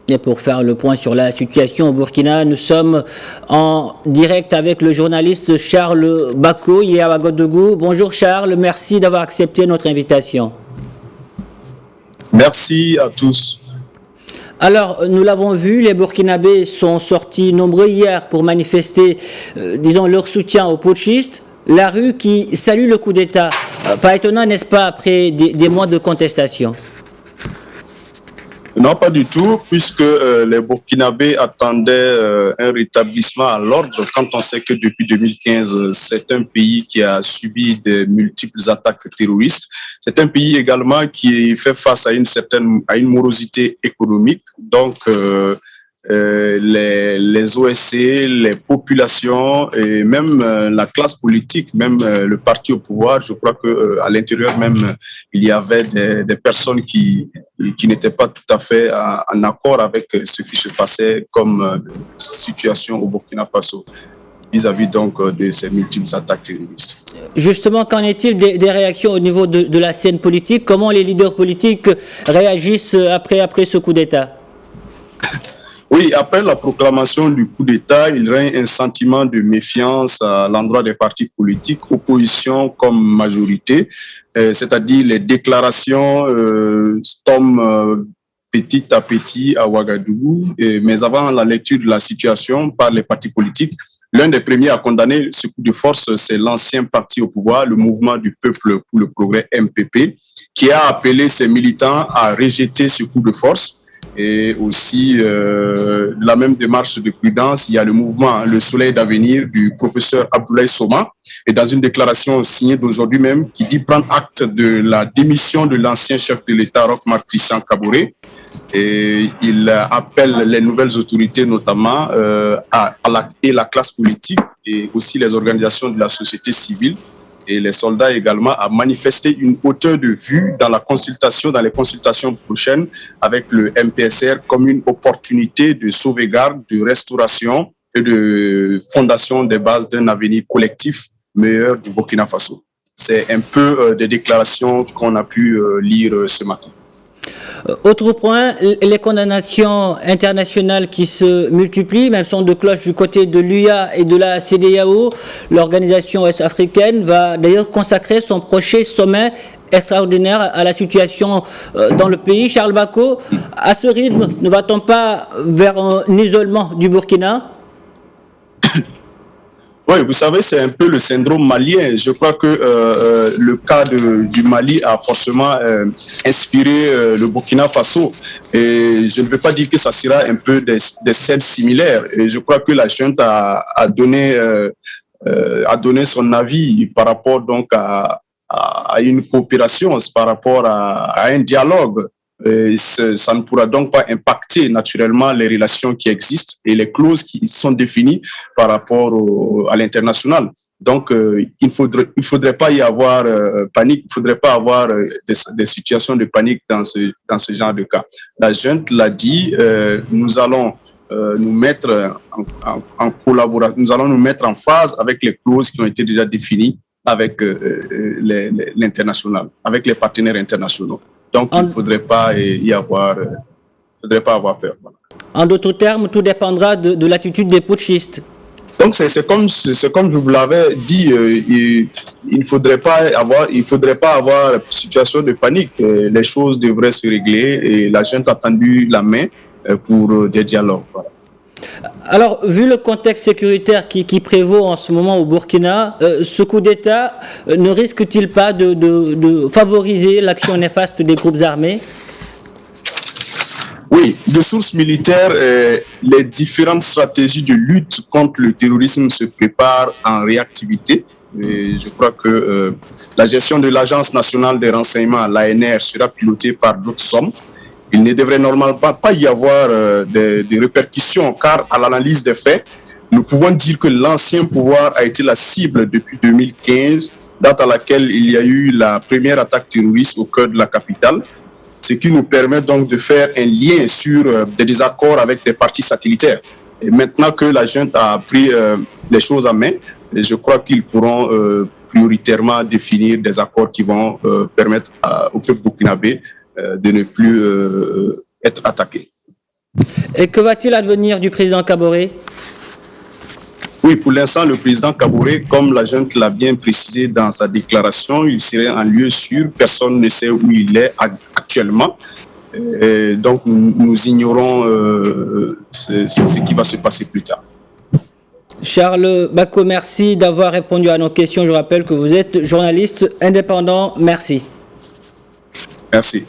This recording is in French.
Et pour faire le point sur la situation au Burkina, nous sommes en direct avec le journaliste Charles Bako, il est à Ouagadougou. Bonjour Charles, merci d'avoir accepté notre invitation. Merci à tous. Alors, nous l'avons vu, les Burkinabés sont sortis nombreux hier pour manifester, disons, leur soutien aux putschistes. La rue qui salue le coup d'État. Pas étonnant, n'est-ce pas, après des mois de contestation? Non, pas du tout, puisque les Burkinabés attendaient un rétablissement à l'ordre quand on sait que depuis 2015, c'est un pays qui a subi de multiples attaques terroristes. C'est un pays également qui fait face à une morosité économique. Donc, les OSC, les populations et même la classe politique, même le parti au pouvoir, je crois que à l'intérieur même il y avait des personnes qui n'étaient pas tout à fait en accord avec ce qui se passait comme situation au Burkina Faso vis-à-vis donc de ces multiples attaques terroristes. Justement, qu'en est-il des réactions au niveau de la scène politique? Comment les leaders politiques réagissent après ce coup d'État? Oui, après la proclamation du coup d'État, il règne un sentiment de méfiance à l'endroit des partis politiques, opposition comme majorité, c'est-à-dire les déclarations tombent petit à petit à Ouagadougou. Mais avant la lecture de la situation par les partis politiques, l'un des premiers à condamner ce coup de force, c'est l'ancien parti au pouvoir, le Mouvement du Peuple pour le Progrès, MPP, qui a appelé ses militants à rejeter ce coup de force. Et aussi la même démarche de prudence, il y a le mouvement Le Soleil d'avenir du professeur Abdoulaye Soma, et dans une déclaration signée d'aujourd'hui même qui dit prendre acte de la démission de l'ancien chef de l'État Roch-Marc Christian Kaboré, et il appelle les nouvelles autorités notamment et la classe politique et aussi les organisations de la société civile et les soldats également à manifester une hauteur de vue dans les consultations prochaines avec le MPSR comme une opportunité de sauvegarde, de restauration et de fondation des bases d'un avenir collectif meilleur du Burkina Faso. C'est un peu des déclarations qu'on a pu lire ce matin. Autre point, les condamnations internationales qui se multiplient, même son de cloche du côté de l'UA et de la CEDEAO. L'organisation ouest-africaine va d'ailleurs consacrer son prochain sommet extraordinaire à la situation dans le pays. Charles Bako, à ce rythme, ne va-t-on pas vers un isolement du Burkina? Oui, vous savez, c'est un peu le syndrome malien. Je crois que le cas du Mali a forcément inspiré le Burkina Faso. Et je ne veux pas dire que ça sera un peu des scènes similaires. Et je crois que la junte a donné son avis par rapport donc à une coopération, par rapport à un dialogue. Et ça ne pourra donc pas impacter naturellement les relations qui existent et les clauses qui sont définies par rapport à l'international. Donc, il ne faudrait pas y avoir panique, il ne faudrait pas avoir des situations de panique dans ce genre de cas. La junte l'a dit, nous allons nous mettre en collaboration, nous allons nous mettre en phase avec les clauses qui ont été déjà définies avec l'international, avec les partenaires internationaux. Donc, il ne faudrait pas avoir peur. Voilà. En d'autres termes, tout dépendra de l'attitude des putschistes. Donc, c'est comme je vous l'avais dit, il ne faudrait pas avoir situation de panique. Les choses devraient se régler et la junte a tendu la main pour des dialogues. Voilà. Alors, vu le contexte sécuritaire qui prévaut en ce moment au Burkina, ce coup d'État ne risque-t-il pas de favoriser l'action néfaste des groupes armés? Oui, de sources militaires, les différentes stratégies de lutte contre le terrorisme se préparent en réactivité. Et je crois que la gestion de l'Agence nationale des renseignements, l'ANR, sera pilotée par d'autres hommes. Il ne devrait normalement pas y avoir des répercussions, car à l'analyse des faits, nous pouvons dire que l'ancien pouvoir a été la cible depuis 2015, date à laquelle il y a eu la première attaque terroriste au cœur de la capitale, ce qui nous permet donc de faire un lien sur des désaccords avec des partis satellitaires. Et maintenant que la junte a pris les choses en main, je crois qu'ils pourront prioritairement définir des accords qui vont permettre au peuple burkinabé de ne plus être attaqué. Et que va-t-il advenir du président Kaboré? Oui, pour l'instant, le président Kaboré, comme la junte l'a bien précisé dans sa déclaration, il serait en lieu sûr. Personne ne sait où il est actuellement. Donc, nous ignorons ce qui va se passer plus tard. Charles Bako, merci d'avoir répondu à nos questions. Je rappelle que vous êtes journaliste indépendant. Merci. Merci.